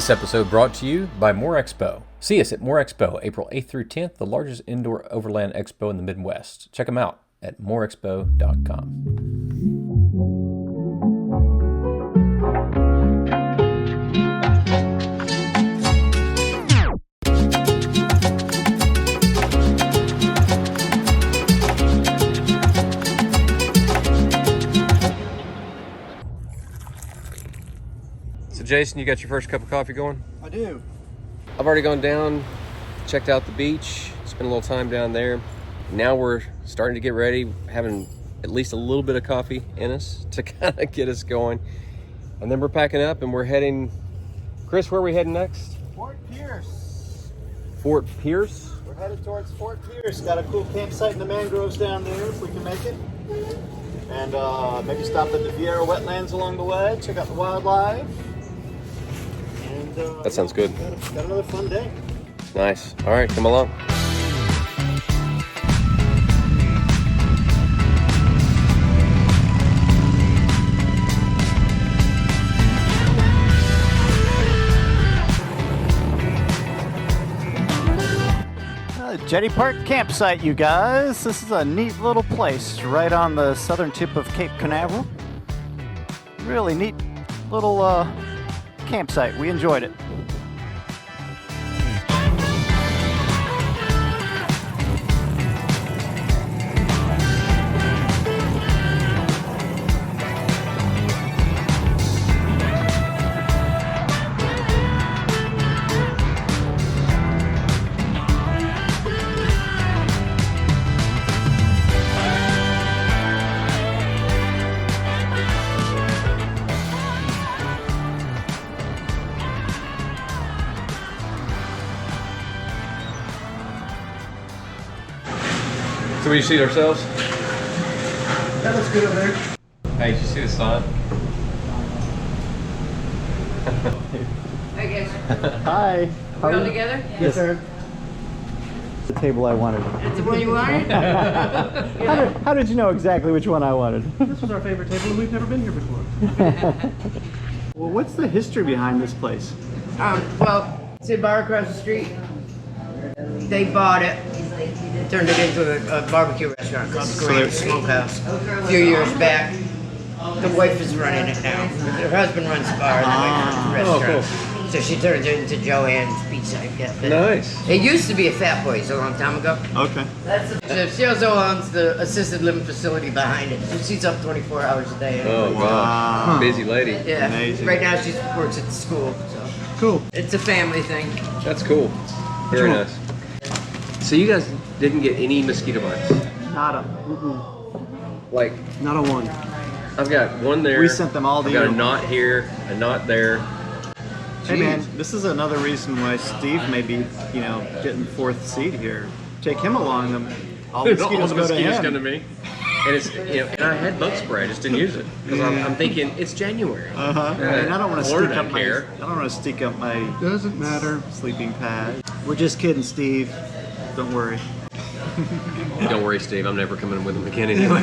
This episode brought to you by More Expo. See us at More Expo, April 8th through 10th, the largest indoor overland expo in the Midwest. Check them out at moreexpo.com. So Jason, you got your first cup of coffee going? I do. I've already gone down, checked out the beach, spent a little time down there. Now we're starting to get ready, having at least a little bit of coffee in us to kind of get us going. And then we're packing up and we're heading, Chris, where are we heading next? Fort Pierce. Fort Pierce? We're headed towards Fort Pierce. Got a cool campsite in the mangroves down there if we can make it. And maybe stop at the Viera Wetlands along the way, check out the wildlife. And, that sounds good. Got another fun day. Nice. All right, come along. Jetty Park campsite, you guys. This is a neat little place right on the southern tip of Cape Canaveral. Really neat little campsite. We enjoyed it. So we seat ourselves? That looks good over there. Hey, did you see the sign? Hi guys. Hi. Are we all together? Yes, sir. The table I wanted. That's the one you wanted? How did you know exactly which one I wanted? This was our favorite table and we've never been here before. Well, what's the history behind this place? Well, it's a bar across the street. They bought it, turned it into a barbecue restaurant called the Grand Smokehouse a few years back. The wife is running it now. Her husband runs the bar and the wife runs the restaurant. Cool. So she turned it into Joanne's Pizza and Cafe. Nice. It used to be a Fat Boys a long time ago. Okay. So she also owns the assisted living facility behind it. So she's up 24 hours a day. Oh, wow. Busy lady. Yeah. Amazing. Right now she works at the school. So Cool. it's a family thing. That's cool. Very nice. So you guys didn't get any mosquito bites? Nada. Like, Not a one. I've got one there. We sent them all to I've got you. a knot here, a knot there. Hey Jeez. man, this is another reason why Steve may be, getting fourth seat here. Take him along. All the mosquitoes go to him. come to me. And it's, and I had bug spray, I just didn't use it. Because I'm thinking, it's January. And I don't want to Florida stick up doesn't care. I don't want to stick up my Doesn't matter. sleeping pad. We're just kidding, Steve. Don't worry. Don't worry, Steve, I'm never coming with him again anyway.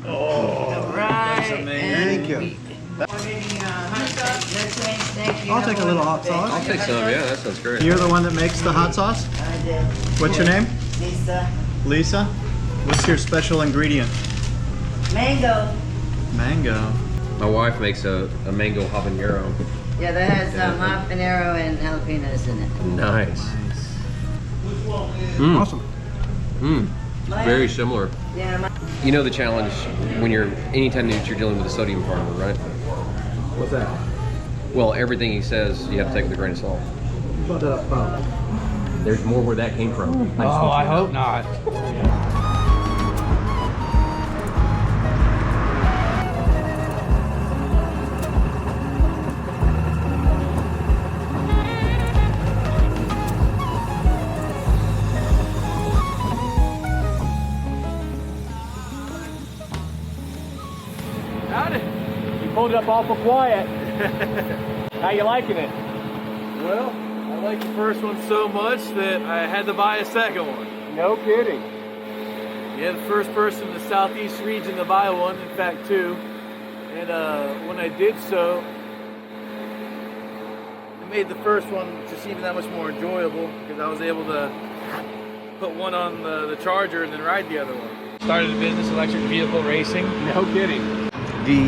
All right. Thank you. I'll take a little hot sauce. I'll take some, yeah, that sounds great. You're the one that makes the hot sauce? I did. What's your name? Lisa. Lisa? What's your special ingredient? Mango. Mango. My wife makes a mango habanero. Yeah, that has habanero and jalapenos in it. Nice. Awesome. Very similar. Yeah. You know the challenge when anytime that you're dealing with a sodium farmer, right? What's that? Well, everything he says, you have to take with a grain of salt. Shut up, phone. There's more where that came from. Oh, I hope not. Howdy. You pulled it up awful quiet. How you liking it? Well, I like the first one so much that I had to buy a second one. No kidding. Yeah, the first person in the southeast region to buy one, in fact 2. And when I did so, it made the first one just even that much more enjoyable because I was able to put one on the Charger and then ride the other one. Started a business, electric vehicle racing. No kidding. The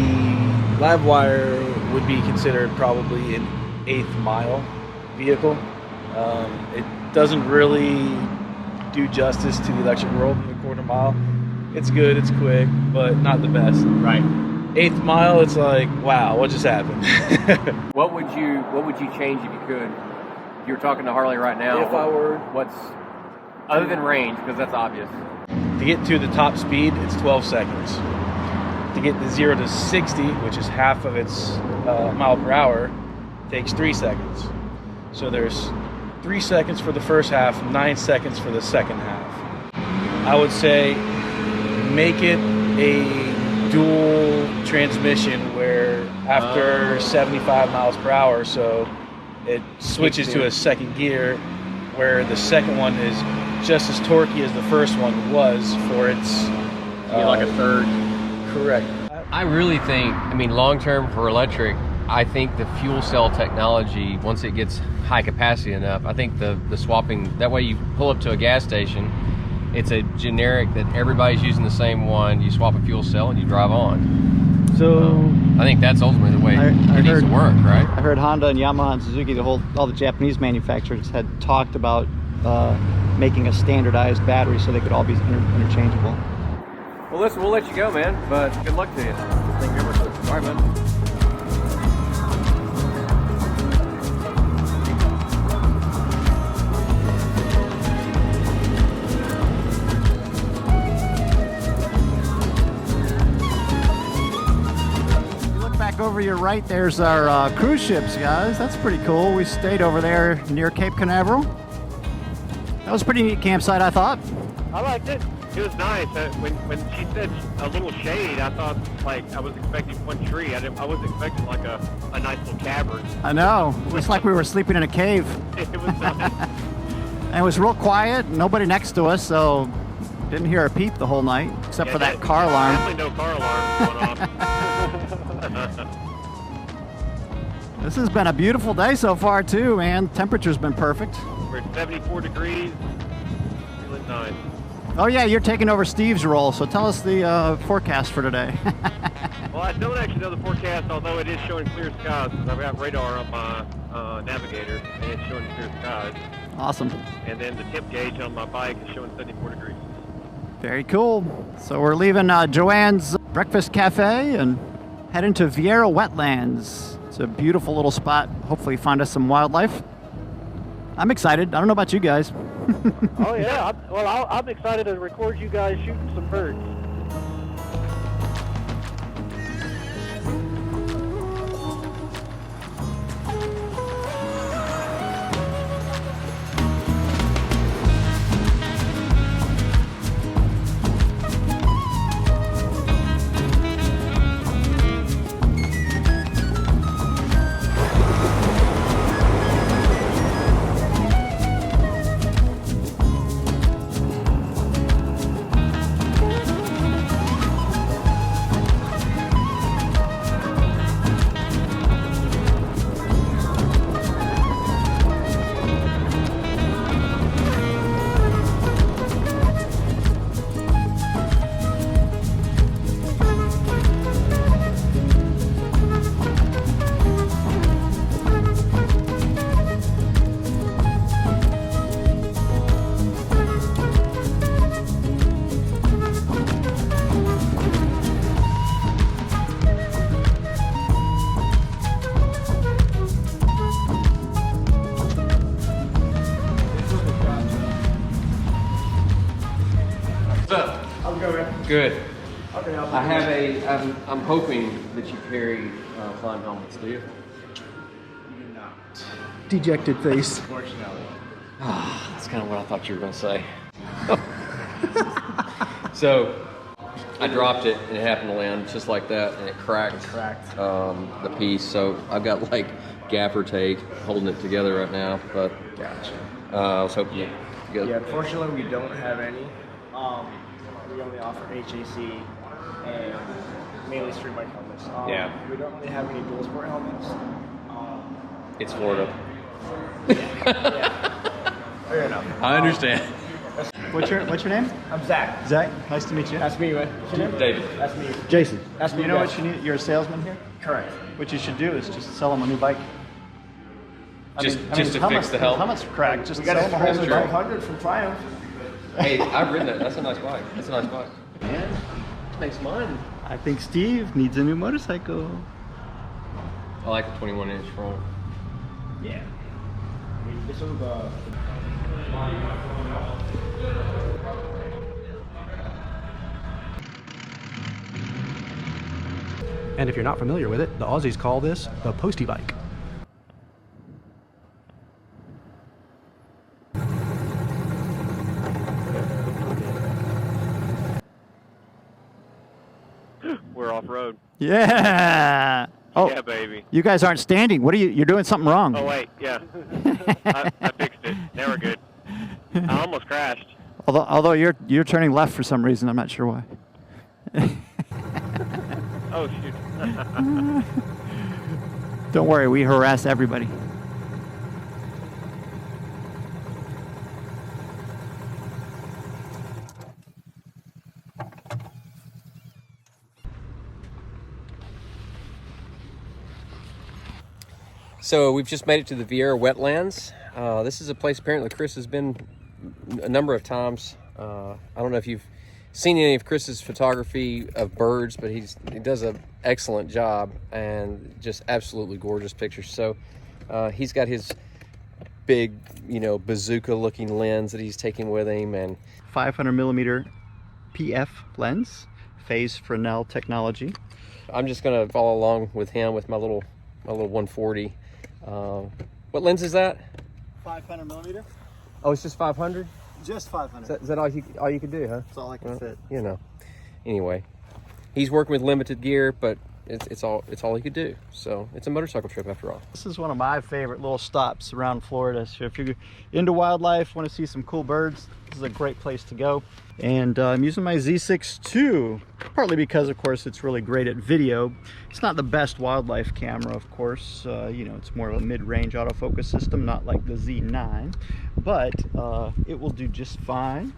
Livewire would be considered probably an 8th mile vehicle. It doesn't really do justice to the electric world in the quarter mile. It's good, it's quick, but not the best. Right. 8th mile, it's like, wow, what just happened? What would you change if you could? If you were talking to Harley right now. If I were- what's other than range, because that's obvious. To get to the top speed, it's 12 seconds. To get the 0 to 60, which is half of its mile per hour, takes 3 seconds. So there's 3 seconds for the first half, 9 seconds for the second half. I would say make it a dual transmission where after 75 miles per hour, so it switches to a second gear where the second one is just as torquey as the first one was for its Like a third. correct. I really think, I mean, long term for electric, I think the fuel cell technology, once it gets high capacity enough, I think the swapping, that way you pull up to a gas station, it's a generic that everybody's using the same one, you swap a fuel cell and you drive on. So I think that's ultimately the way it needs to work, right? I heard Honda and Yamaha and Suzuki, all the Japanese manufacturers had talked about making a standardized battery so they could all be interchangeable. Well, listen, we'll let you go, man, but good luck to you. Thank you very much. All right, man. Over your right, there's our cruise ships, guys. That's pretty cool. We stayed over there near Cape Canaveral. That was a pretty neat campsite, I thought. I liked it. It was nice. When she said a little shade, I thought like I was expecting one tree. I wasn't expecting like a nice little cavern. I know. It was like we were sleeping in a cave. It was nice. And it was real quiet. Nobody next to us, so didn't hear a peep the whole night, except for that car alarm. Definitely no car alarm going off. This has been a beautiful day so far, too, man. Temperature's been perfect. We're at 74 degrees. Feeling nice. Oh, yeah, you're taking over Steve's role, so tell us the forecast for today. Well, I don't actually know the forecast, although it is showing clear skies because I've got radar on my navigator, and it's showing clear skies. Awesome. And then the temp gauge on my bike is showing 74 degrees. Very cool. So we're leaving Joanne's Breakfast Cafe and heading to Viera Wetlands. It's a beautiful little spot. Hopefully find us some wildlife. I'm excited. I don't know about you guys. Oh, yeah. I'm excited to record you guys shooting some birds. Good. I have I'm hoping that you carry climb helmets, do you? Dejected face. That's kind of what I thought you were going to say. So I dropped it and it happened to land just like that and it cracked. The piece. So I've got like gaffer tape holding it together right now. But Gotcha. I was hoping you get. Yeah, unfortunately we don't have any. we only offer HAC and mainly street bike helmets. Yeah. We don't really have any dual sport helmets. It's Florida. Fair enough. I understand. What's your name? I'm Zach. Zach. Nice to meet you. That's me, right? What's your name? David. That's me. Jason. That's me. You know what you need? You're a salesman here. Correct. What you should do is just sell them a new bike. Just to fix the helmet? Helmet's cracked. Just We sell got them a a whole Chrysler new bike. 500 from Triumph. Hey, I've ridden it. That's a nice bike. That's a nice bike. Man, it makes mine. I think Steve needs a new motorcycle. I like the 21-inch front. Yeah. I mean, this was the. And if you're not familiar with it, the Aussies call this the postie bike. We're off road. Yeah. Oh, Yeah, baby. you guys aren't standing. What are you? You're doing something wrong. Oh wait, yeah. I fixed it. Now we're good. I almost crashed. Although you're turning left for some reason, I'm not sure why. Oh shoot. Don't worry, we harass everybody. So we've just made it to the Viera Wetlands. This is a place apparently Chris has been a number of times. I don't know if you've seen any of Chris's photography of birds, but he does an excellent job and just absolutely gorgeous pictures. So he's got his big, bazooka looking lens that he's taking with him, and 500 millimeter PF lens, phase Fresnel technology. I'm just gonna follow along with him with my little 140. What lens is that? 500 millimeter. Oh, it's just 500. Just 500. Is that all you could do, huh? That's all I can fit. Anyway, he's working with limited gear, but it's all he could do. So it's a motorcycle trip after all. This is one of my favorite little stops around Florida. So if you're into wildlife, want to see some cool birds, this is a great place to go. And I'm using my Z6 II, partly because, of course, it's really great at video. It's not the best wildlife camera, of course. It's more of a mid-range autofocus system, not like the Z9, but it will do just fine.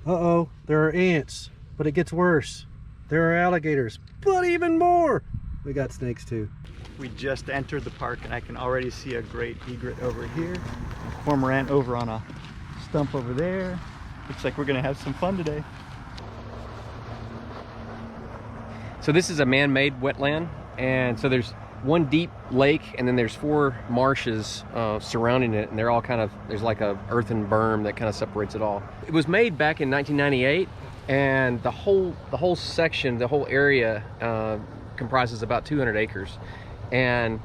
Uh-oh, there are ants, but it gets worse. There are alligators, but even more. We got snakes too. We just entered the park and I can already see a great egret over here, a cormorant over on a stump over there. Looks like we're gonna have some fun today. So this is a man-made wetland, and so there's one deep lake, and then there's 4 marshes surrounding it, and they're all there's like a earthen berm that kind of separates it all. It was made back in 1998, and the whole section, the whole area comprises about 200 acres. And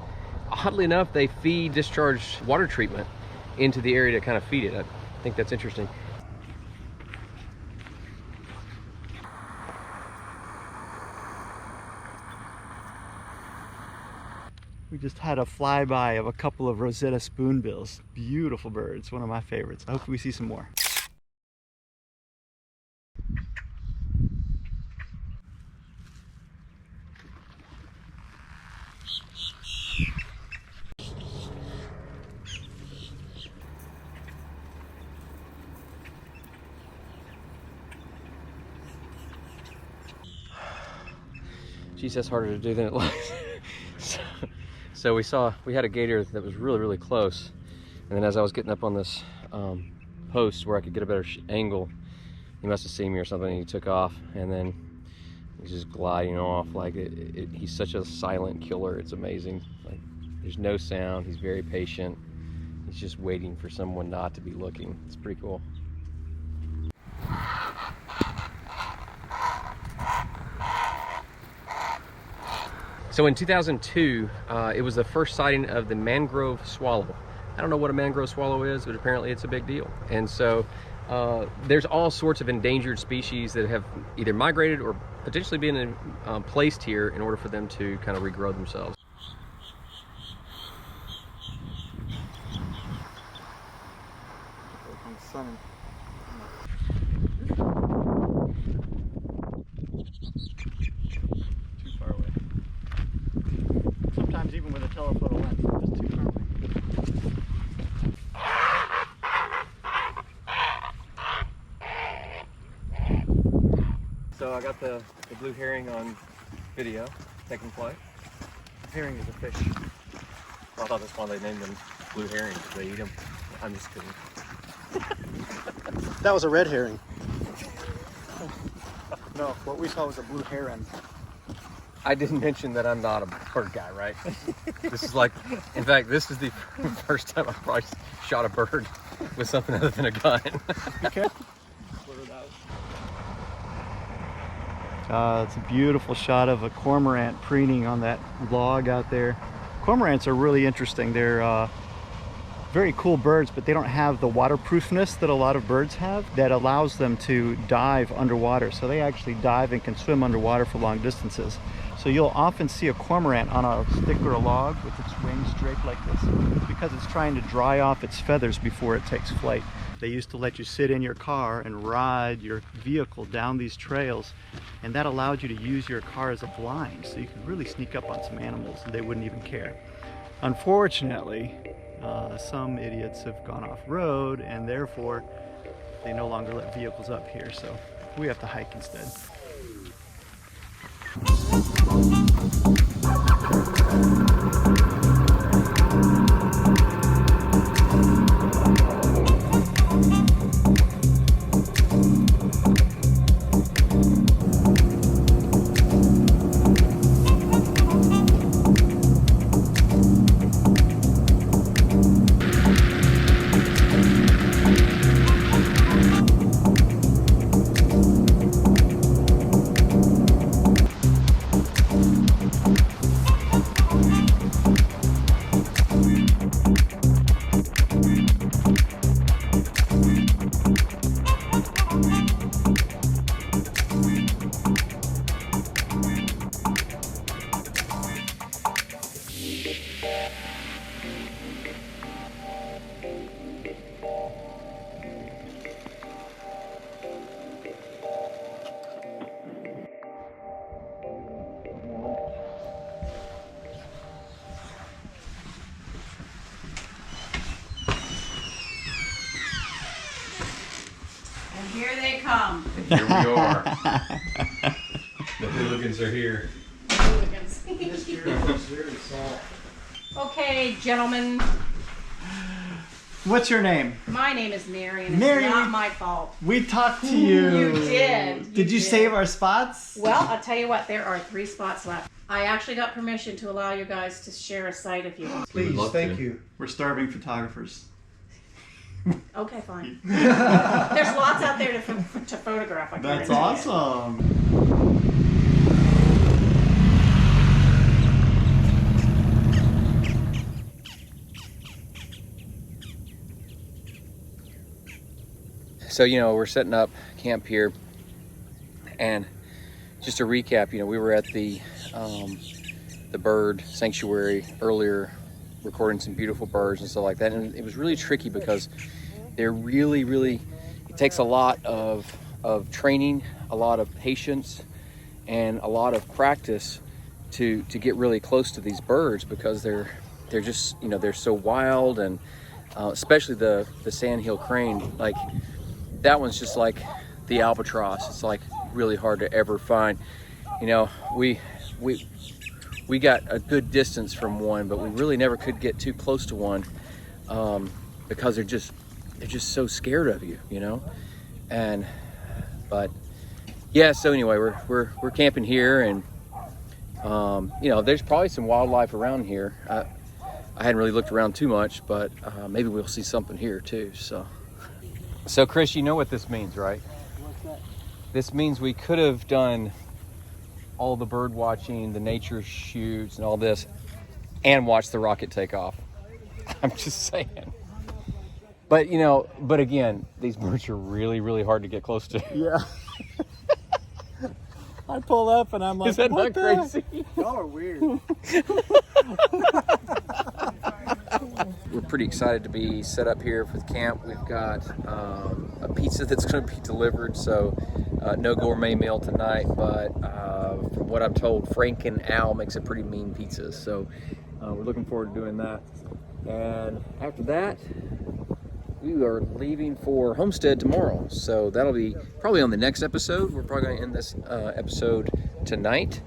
oddly enough, they discharge water treatment into the area to kind of feed it. I think that's interesting. We just had a flyby of a couple of Rosetta spoonbills. Beautiful birds, one of my favorites. I hope we see some more. Geez, that's harder to do than it looks. So we had a gator that was really, really close, and then as I was getting up on this post where I could get a better angle, he must have seen me or something, and he took off, and then he's just gliding off like he's such a silent killer. It's amazing. Like, there's no sound. He's very patient. He's just waiting for someone not to be looking. It's pretty cool. So in 2002, it was the first sighting of the mangrove swallow. I don't know what a mangrove swallow is, but apparently it's a big deal. And so there's all sorts of endangered species that have either migrated or potentially been placed here in order for them to kind of regrow themselves. telephoto lens. Just too perfect. So I got the blue herring on video, taking flight. Herring is a fish. Well, I thought that's why they named them blue herring, because they eat them. I'm just kidding. That was a red herring. No, what we saw was a blue heron. I didn't mention that I'm not a bird guy, right? This is like, in fact, this is the first time I've probably shot a bird with something other than a gun. Okay. It's a beautiful shot of a cormorant preening on that log out there. Cormorants are really interesting. They're very cool birds, but they don't have the waterproofness that a lot of birds have that allows them to dive underwater. So they actually dive and can swim underwater for long distances. So you'll often see a cormorant on a stick or a log with its wings draped like this because it's trying to dry off its feathers before it takes flight. They used to let you sit in your car and ride your vehicle down these trails, and that allowed you to use your car as a blind, so you could really sneak up on some animals and they wouldn't even care. Unfortunately, some idiots have gone off road and therefore they no longer let vehicles up here, so we have to hike instead. Here they come. Here we are. The hooligans are here. Hooligans. Okay, gentlemen. What's your name? My name is Mary, and Mary, it's not my fault. We talked to you. You did. Did you save our spots? Well, I'll tell you what, there are 3 spots left. I actually got permission to allow you guys to share a site if you want. Please, thank you. We're starving photographers. Okay, fine. There's lots out there to photograph. I That's guarantee you. awesome. So, you know, we're setting up camp here, and just to recap, you know, we were at the bird sanctuary earlier, recording some beautiful birds and stuff like that, and it was really tricky because they're really, it takes a lot of training, a lot of patience, and a lot of practice to get really close to these birds, because they're just, you know, they're so wild, and especially the sandhill crane, like that one's just like the albatross. It's like really hard to ever find. You know, we got a good distance from one, but we really never could get too close to one because they're just so scared of you, you know. But yeah, so anyway, we're camping here, and you know, there's probably some wildlife around here. I hadn't really looked around too much, but maybe we'll see something here too. So Chris, you know what this means, right? What's that? This means we could have done all the bird watching, the nature shoots, and all this, and watch the rocket take off. I'm just saying. But you know, but again, these birds are really hard to get close to. Yeah. I pull up and I'm like, is that what not crazy? Y'all are weird. We're pretty excited to be set up here for the camp. We've got a pizza that's going to be delivered, so no gourmet meal tonight, but from what I'm told, Frank and Al makes a pretty mean pizza, so We're looking forward to doing that. And after that, we are leaving for Homestead tomorrow. So that'll be probably on the next episode. We're probably going to end this episode tonight.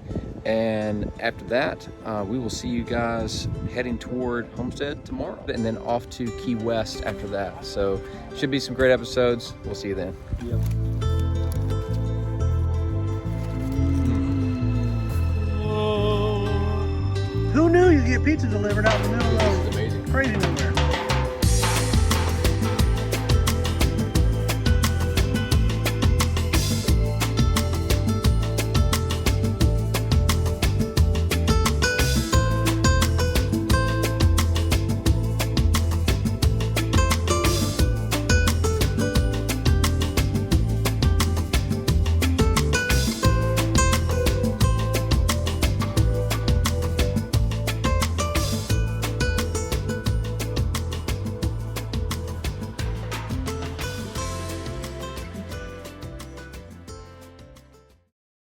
And after that, we will see you guys heading toward Homestead tomorrow, and then off to Key West after that. So should be some great episodes. We'll see you then. Yep. Who knew you get pizza delivered out in the middle of Amazing. crazy nowhere?